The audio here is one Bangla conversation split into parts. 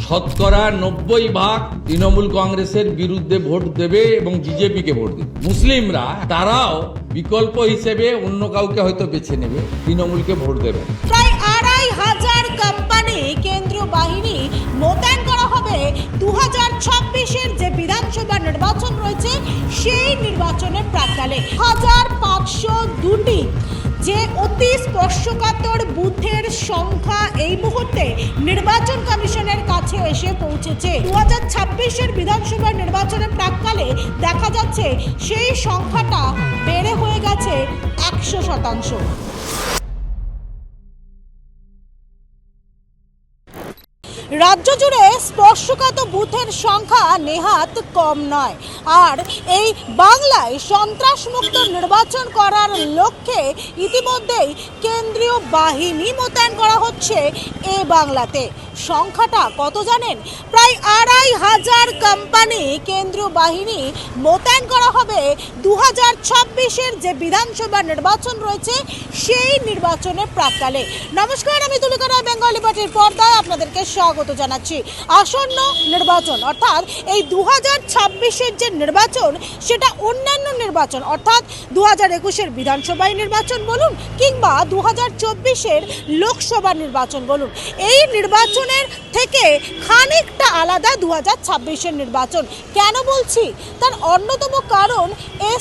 শতকরা 90% তৃণমূল কংগ্রেসের বিরুদ্ধে ভোট দেবে এবং বিজেপিকে ভোট দেবে। মুসলিমরা তারাও বিকল্প হিসেবে অন্য কাউকে হয়তো বেছে নেবে, তৃণমূলকে ভোট দেবে। প্রায় ২৫০০ কোম্পানি কেন্দ্রীয় বাহিনী মোতায়েন করা হবে 2026-এর যে বিধানসভা নির্বাচন রয়েছে সেই নির্বাচনের প্রাক্কালে। 1502টি যে অতি স্পর্শকাতর বুথের সংখ্যা এই মুহূর্তে নির্বাচন কমিশনের কাছে এসে পৌঁছেছে। 2026-এর বিধানসভা নির্বাচনের প্রাক্কালে দেখা যাচ্ছে সেই সংখ্যাটা বেড়ে হয়ে গেছে 100%। রাজ্য জুড়ে স্পর্শকাতর বুথের সংখ্যা নেহাত কম নয়, আর এই বাংলায় সন্ত্রাসমুক্ত নির্বাচন করার লক্ষ্যে ইতিমধ্যেই কেন্দ্রীয় বাহিনী মোতায়েন করা হচ্ছে এ বাংলাতে। সংখ্যাটা কত জানেন? প্রায় ২৫০০ কোম্পানি কেন্দ্রীয় বাহিনী মোতায়েন করা হবে 2026-এর যে বিধানসভা নির্বাচন রয়েছে সেই নির্বাচনের প্রাক্কালে। নমস্কার, আমি তুলিকা রায়, বেঙ্গলি পার্টির পর্দায় আপনাদেরকে স্বাগত জানাচ্ছি। আসন্ন নির্বাচন অর্থাৎ এই 2026-এর যে নির্বাচন সেটা অন্যান্য নির্বাচন অর্থাৎ 2021-এর বিধানসভা নির্বাচন বলুন কিংবা 2024-এর লোকসভা নির্বাচন বলুন, এই নির্বাচন থেকে খানিকটা আলাদা 2026-এর নির্বাচন। কেন বলছি? তার অন্যতম কারণ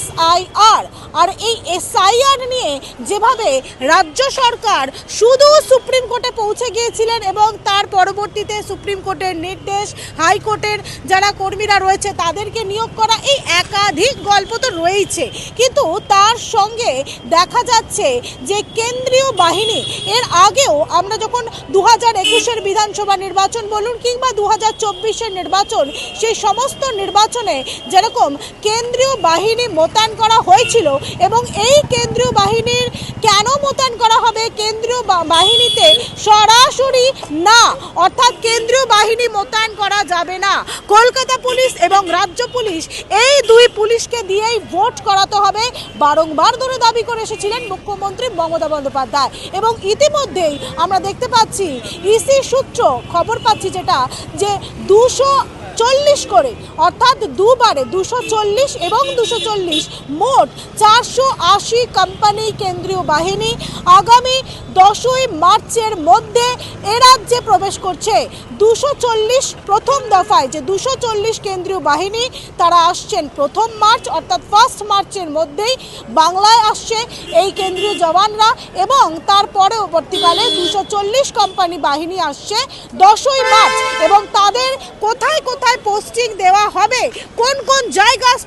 SIR। আর এই SIR নিয়ে যেভাবে রাজ্য সরকার শুধু সুপ্রিম কোর্টে পৌঁছে গিয়েছিলেন এবং তার পরবর্তীতে সুপ্রিম কোর্টের নির্দেশ, হাইকোর্টের যারা কর্মীরা রয়েছে তাদেরকে নিয়োগ করা, এই একাধিক গল্প তো রয়েছে, কিন্তু তার সঙ্গে দেখা যাচ্ছে যে কেন্দ্রীয় বাহিনী এর আগেও আমরা যখন 2021-এর বিধানসভা নির্বাচন বলুন কিংবা 2024-এর নির্বাচন, সেই সমস্ত নির্বাচনে যেরকম কেন্দ্রীয় বাহিনী মোতায়েন করা হয়েছিল এবং এই কেন্দ্রীয় বাহিনীর কেন মোতায়েন করা হবে? কেন্দ্রীয় বাহিনীতে সরাসরি না, অর্থাৎ কেন্দ্রীয় বাহিনী মোতায়েন করা যাবে না, কলকাতা পুলিশ এবং রাজ্য পুলিশ এই দুই পুলিশকে দিয়েই ভোট করাতে হবে, বারংবার ধরে দাবি করে এসেছিলেন মুখ্যমন্ত্রী মমতা বন্দ্যোপাধ্যায়। এবং ইতিমধ্যেই আমরা দেখতে পাচ্ছি ইসি সূত্র খবর পাচ্ছি যেটা যে 240 করে অর্থাৎ দুবারে 240 এবং 240 মোট 480 কোম্পানি কেন্দ্রীয় বাহিনী আগামী 10ই মার্চের মধ্যে এ রাজ্যে প্রবেশ করছে। 240 প্রথম দফায় যে 240 কেন্দ্রীয় বাহিনী তারা আসছেন 1 মার্চ অর্থাৎ 1 মার্চের মধ্যেই বাংলায় আসছে এই কেন্দ্রীয় জওয়ানরা, এবং তার পরবর্তীকালে 240 কোম্পানি বাহিনী আসছে 10ই মার্চ। এবং তাদের কোথায় কোথায় পোস্টিং দেওয়া হবে, কোন কোন জায়গায়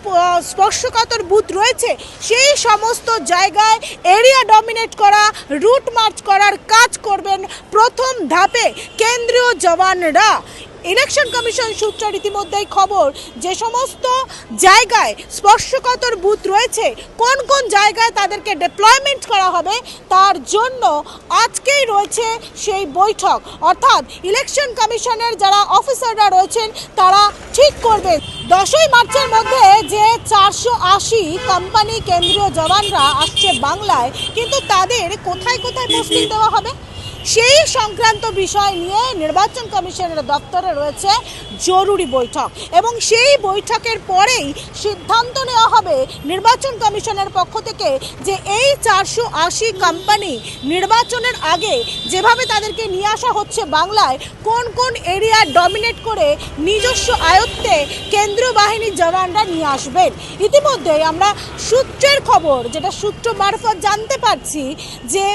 স্পর্শকাতর বুথ রয়েছে সেই সমস্ত জায়গায় এরিয়া ডমিনেট করা, রুট মার্চ করার কাজ করবেন প্রথম ধাপে কেন্দ্রীয় জওয়ানরা। ইলেকশন কমিশন সূত্রের ইতিমধ্যেই খবর যে সমস্ত জায়গায় স্পর্শকাতর বুথ রয়েছে, কোন কোন জায়গায় তাদেরকে ডিপ্লয়মেন্ট করা হবে, তার জন্য আজকেই রয়েছে সেই বৈঠক। অর্থাৎ ইলেকশন কমিশনের যারা অফিসাররা রয়েছেন তারা ঠিক করবেন 10ই মার্চের মধ্যে যে 480 কোম্পানি কেন্দ্রীয় জওয়ানরা আসছে বাংলায়, কিন্তু তাদের কোথায় কোথায় পোস্টিং দেওয়া হবে সেই সংক্রান্ত বিষয় নিয়ে নির্বাচন কমিশনের দপ্তরে রয়েছে জরুরি বৈঠক। এবং সেই বৈঠকের পরেই সিদ্ধান্ত নেওয়া হবে নির্বাচন কমিশনের পক্ষ থেকে যে এই 480 কোম্পানি নির্বাচনের আগে যেভাবে তাদেরকে নিয়ে আসা হচ্ছে বাংলায়, কোন কোন এরিয়া ডমিনেট করে নিজস্ব আয়ত্তে কেন্দ্রীয় বাহিনীর জওয়ানরা নিয়ে আসবেন। ইতিমধ্যে আমরা সূত্রের খবর, যেটা সূত্র মারফত জানতে পারছি যে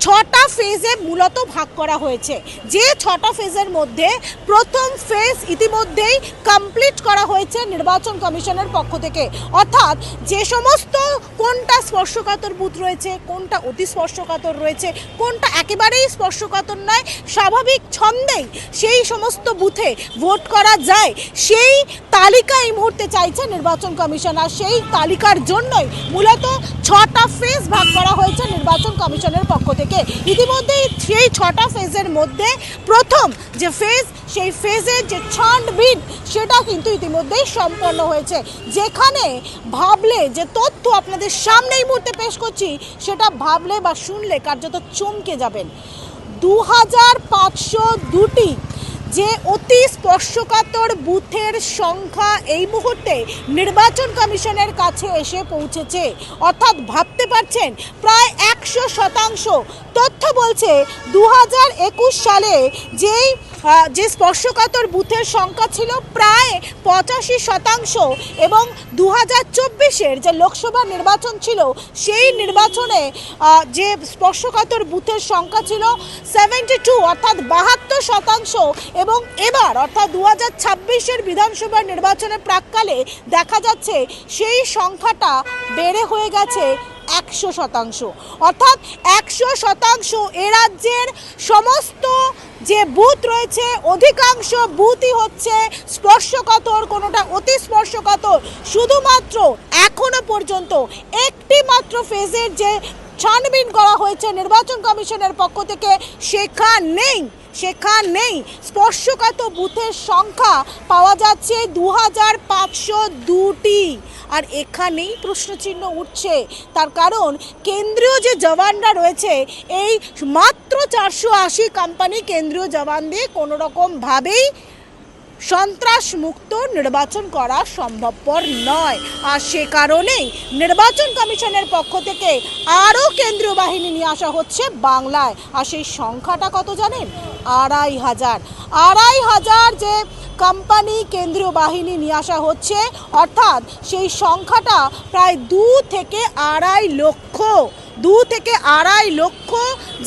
6টা ফেজে মূলত ভাগ করা হয়েছে। যে 6টা ফেজের মধ্যে প্রথম ফেজ ইতিমধ্যেই কমপ্লিট করা হয়েছে নির্বাচন কমিশনের পক্ষ থেকে, অর্থাৎ যে সমস্ত কোনটা স্পর্শকাতর বুথ রয়েছে, কোনটা অতি স্পর্শকাতর রয়েছে, কোনটা একেবারেই স্পর্শকাতর নয়, স্বাভাবিক ছন্দেই সেই সমস্ত বুথে ভোট করা যায়, সেই তালিকা এই মুহূর্তে চাইছে নির্বাচন কমিশন। আর সেই তালিকার জন্যই মূলত 6টা ফেজ ভাগ করা হয়েছে নির্বাচন কমিশনের পক্ষ থেকে। ইতিমধ্যে সেই 6টা ফেজের মধ্যে প্রথম যে ফেজ, সেই ফেজের যে ছাঁটবিন সেটা কিন্তু ইতিমধ্যেই সম্পন্ন হয়েছে, যেখানে ভাবলে যে তথ্য আপনাদের সামনে এই মুহূর্তে পেশ করছি সেটা ভাবলে বা শুনলে কার্যত চমকে যাবেন। 2502টি যে অতি স্পর্শকাতর বুথের সংখ্যা এই মুহূর্তে নির্বাচন কমিশনের কাছে এসে পৌঁছেছে, অর্থাৎ ভাবতে পারছেন প্রায় 100%। তথ্য বলছে 2021 সালে যে স্পর্শকাতর বুথের সংখ্যা ছিল প্রায় 85% এবং 2024-এর যে লোকসভা নির্বাচন ছিল সেই নির্বাচনে যে স্পর্শকাতর বুথের সংখ্যা ছিল 72, অর্থাৎ 72%। এবং এবার অর্থাৎ 2026-এর বিধানসভা নির্বাচনের প্রাক্কালে দেখা যাচ্ছে সেই সংখ্যাটা বেড়ে হয়ে গেছে 100%, অর্থাৎ 100%। এ রাজ্যের সমস্ত যে বুথ রয়েছে অধিকাংশ বুথই হচ্ছে স্পর্শকাতর, কোনোটা অতি স্পর্শকাতর। শুধুমাত্র এখনো পর্যন্ত একটি মাত্র ফেজের যে ছানবিন করা হয়েছে নির্বাচন কমিশনের পক্ষ থেকে সেখানেই স্পর্শকাতর বুথের সংখ্যা পাওয়া যাচ্ছে 2502টি। আর এখানেই প্রশ্নচিহ্ন উঠছে, তার কারণ কেন্দ্রীয় যে জওয়ানরা রয়েছে এই মাত্র 480 কোম্পানি কেন্দ্রীয় জওয়ান দিয়ে কোনো রকমভাবেই সন্ত্রাস মুক্ত নির্বাচন করা সম্ভবপর নয়। আর সে কারণেই নির্বাচন কমিশনের পক্ষ থেকে আরও কেন্দ্রীয় বাহিনী নিয়ে আসা হচ্ছে বাংলায়। আর সেই সংখ্যাটা কত জানেন? 2500 যে কোম্পানি কেন্দ্রীয় বাহিনী নিয়ে আসা হচ্ছে, অর্থাৎ সেই সংখ্যাটা প্রায় 2 থেকে আড়াই লক্ষ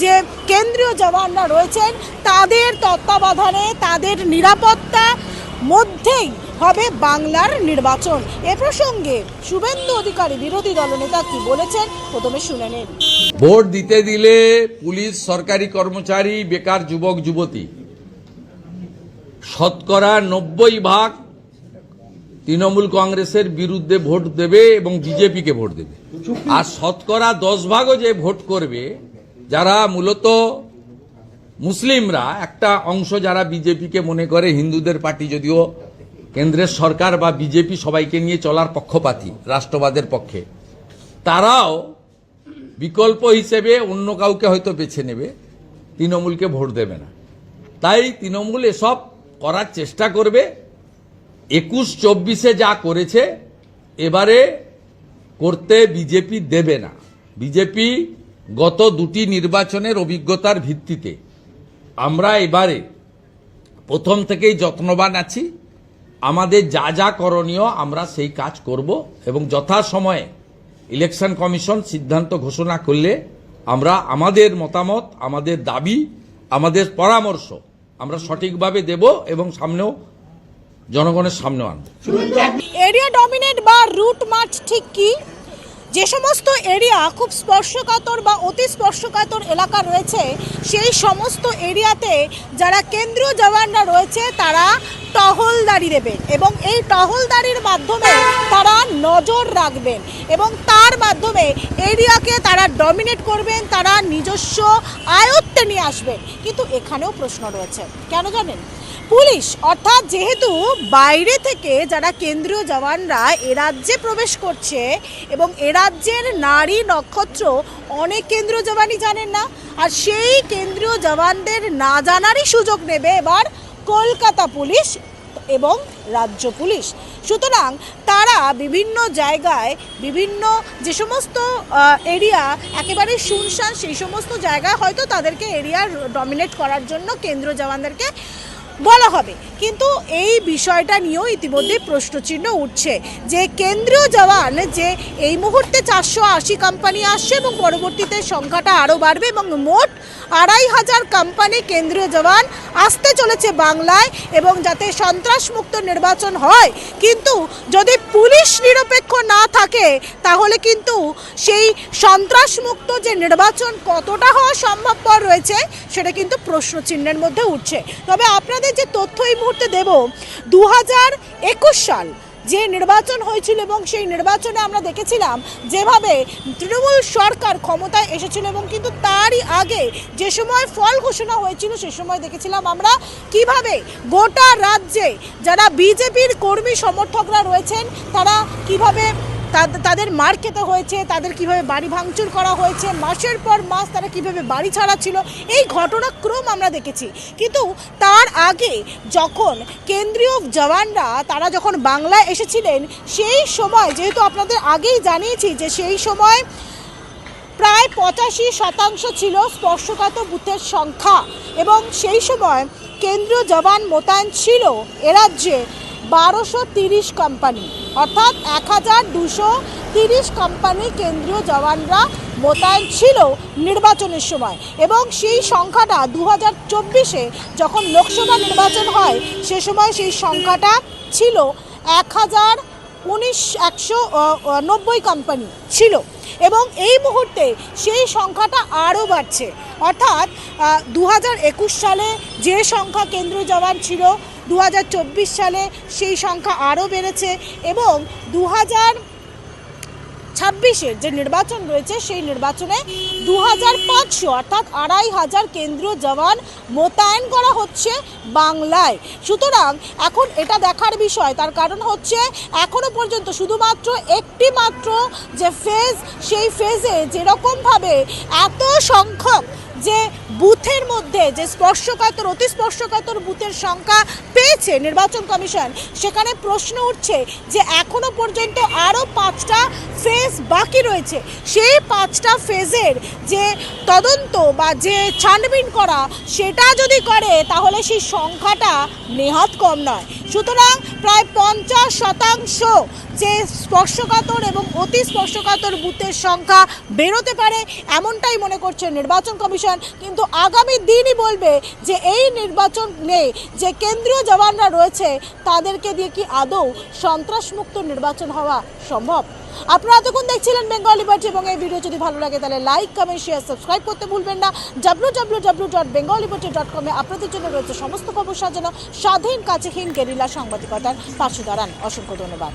যে কেন্দ্রীয় জওয়ানরা রয়েছেন তাদের তত্ত্বাবধানে তাদের নিরাপত্তা মধ্যেই হবে বাংলার নির্বাচন। এ প্রসঙ্গে শুভেন্দু অধিকারী বিরোধী দলনেতা কি বলেছেন প্রথমে শুনে নিন। ভোট দিতে দিলে পুলিশ, সরকারি কর্মচারী, বেকার যুবক যুবতী 90% তৃণমূল কংগ্রেসের বিরুদ্ধে ভোট দেবে এবং বিজেপিকে ভোট দেবে। আর 10% যে ভোট করবে যারা মূলত মুসলিমরা, একটা অংশ যারা বিজেপিকে মনে করে হিন্দুদের পার্টি, যদিও কেন্দ্রের সরকার বা বিজেপি সবাইকে নিয়ে চলার পক্ষপাতী রাষ্ট্রবাদের পক্ষে, তারাও বিকল্প হিসেবে অন্য কাউকে হয়তো বেছে নেবে, তৃণমূলকে ভোট দেবে না। তাই তৃণমূল এসব করার চেষ্টা করবে। 21-24-এ যা করেছে এবারে করতে বিজেপি দেবে না। বিজেপি গত 2টি নির্বাচনের অভিজ্ঞতার ভিত্তিতে আমরা এবারে প্রথম থেকেই যত্নবান আছি। আমাদের যা যা করণীয় আমরা সেই কাজ করব এবং যথাসময়ে ইলেকশন কমিশন সিদ্ধান্ত ঘোষণা করলে আমরা আমাদের মতামত, আমাদের দাবি, আমাদের পরামর্শ আমরা সঠিকভাবে দেব এবং সামনেও জনগণের সামনে আনব। এরিয়া ডমিনেট বা রুট মার্চ ঠিক কি? যে সমস্ত এরিয়া খুব স্পর্শকাতর বা অতি স্পর্শকাতর এলাকা রয়েছে সেই সমস্ত এরিয়াতে যারা কেন্দ্রীয় জওয়ানরা রয়েছে তারা টহলদারি দেবেন এবং এই টহলদারির মাধ্যমে তারা নজর রাখবেন এবং তার মাধ্যমে এরিয়াকে তারা ডমিনেট করবেন, তারা নিজস্ব আয়ত্তে নিয়ে আসবেন। কিন্তু এখানেও প্রশ্ন রয়েছে, কেন জানেন? পুলিশ, অর্থাৎ যেহেতু বাইরে থেকে যারা কেন্দ্রীয় জওয়ানরা এ রাজ্যে প্রবেশ করছে এবং এ রাজ্যের নারী নক্ষত্র অনেক কেন্দ্রীয় জওয়ানই জানেন না, আর সেই কেন্দ্রীয় জওয়ানদের না জানারই সুযোগ নেবে এবার কলকাতা পুলিশ এবং রাজ্য পুলিশ। সুতরাং তারা বিভিন্ন জায়গায়, বিভিন্ন যে সমস্ত এরিয়া একেবারে শুনশান সেই সমস্ত জায়গায় হয়তো তাদেরকে এরিয়া ডমিনেট করার জন্য কেন্দ্রীয় জওয়ানদেরকে বলা হবে। কিন্তু এই বিষয়টা নিয়েও ইতিমধ্যে প্রশ্নচিহ্ন উঠছে যে কেন্দ্রীয় জওয়ান যে এই মুহূর্তে 480 কোম্পানি আসছে এবং পরবর্তীতে সংখ্যাটা আরও বাড়বে এবং মোট 2500 কোম্পানি কেন্দ্রীয় জওয়ান আসতে চলেছে বাংলায় এবং যাতে সন্ত্রাসমুক্ত নির্বাচন হয়। কিন্তু যদি পুলিশ নিরপেক্ষ না থাকে তাহলে কিন্তু সেই সন্ত্রাসমুক্ত যে নির্বাচন কতটা হওয়া সম্ভবপর রয়েছে সেটা কিন্তু প্রশ্নচিহ্নের মধ্যে উঠছে। তবে আপনাদের যে তথ্য এই মুহূর্তে দেব, 2021 সাল যে নির্বাচন হয়েছিল এবং সেই নির্বাচনে আমরা দেখেছিলাম যেভাবে তৃণমূল সরকার ক্ষমতায় এসেছিল এবং কিন্তু তারই আগে যে সময় ফল ঘোষণা হয়েছিল সে সময় দেখেছিলাম আমরা কিভাবে গোটা রাজ্যে যারা বিজেপির কর্মী সমর্থকরা রয়েছেন তারা কিভাবে তাদের মার খেতে হয়েছে, তাদের কিভাবে বাড়ি ভাঙচুর করা হয়েছে, মাসের পর মাস তারা কিভাবে বাড়ি ছাড়া ছিল, এই ঘটনাক্রম আমরা দেখেছি। কিন্তু তার আগে যখন কেন্দ্রীয় জওয়ানরা তারা যখন বাংলায় এসেছিলেন, সেই সময় যেহেতু আপনাদের আগেই জানিয়েছি যে সেই সময় প্রায় 85% ছিল স্পর্শকাতর বুথের সংখ্যা, এবং সেই সময় কেন্দ্রীয় জওয়ান মোতায়েন ছিল এরাজ্যে 1230 কোম্পানি, অর্থাৎ 1230 কোম্পানি কেন্দ্রীয় জওয়ানরা মোতায়েন ছিল নির্বাচনের সময়। এবং সেই সংখ্যাটা 2024-এ যখন লোকসভা নির্বাচন হয় সে সময় সেই সংখ্যাটা ছিল 190 কোম্পানি ছিল, এবং এই মুহূর্তে সেই সংখ্যাটা আরও বাড়ছে। অর্থাৎ 2021 সালে যে সংখ্যা কেন্দ্রীয় জওয়ান ছিল, 2024 সালে সেই সংখ্যা আরও বেড়েছে, এবং 2026-এর যে নির্বাচন রয়েছে সেই নির্বাচনে 2500 অর্থাৎ 2500 কেন্দ্রীয় জওয়ান মোতায়েন করা হচ্ছে বাংলায়। সুতরাং এখন এটা দেখার বিষয়, তার কারণ হচ্ছে এখনো পর্যন্ত শুধুমাত্র একটি মাত্র যে ফেজ, সেই ফেজে যেরকমভাবে এত সংখ্যক যে বুথের মধ্যে যে স্পর্শকাতর অতি স্পর্শকাতর বুথের সংখ্যা পেয়েছে নির্বাচন কমিশন, সেখানে প্রশ্ন উঠছে যে এখনো পর্যন্ত আরও 5টা ফেজ বাকি রয়েছে। সেই 5টা ফেজের যে তদন্ত বা যে ছানবিন করা সেটা যদি করে তাহলে সেই সংখ্যাটা নেহাত কম নয়। সুতরাং প্রায় 50% যে স্পর্শকাতর এবং অতি স্পর্শকাতর বুথের সংখ্যা বেরোতে পারে এমনটাই মনে করছে নির্বাচন কমিশন। কিন্তু আগামী দিনই বলবে যে এই নির্বাচনে যে কেন্দ্রীয় জওয়ানরা রয়েছে তাদেরকে দিয়ে কি আদৌ সন্ত্রাসমুক্ত নির্বাচন হওয়া সম্ভব। আপনারা এতক্ষণ দেখছিলেন বেঙ্গল লিবার্টি, এবং এই ভিডিও যদি ভালো লাগে তাহলে লাইক, কমেন্ট, শেয়ার, সাবস্ক্রাইব করতে ভুলবেন না। www.bengalliberty.com এ আপনাদের জন্য রয়েছে সমস্ত খবর সাজানো, স্বাধীন, কাছেহীন গেরিলা সাংবাদিকতার পাশে দাঁড়ান। অসংখ্য ধন্যবাদ।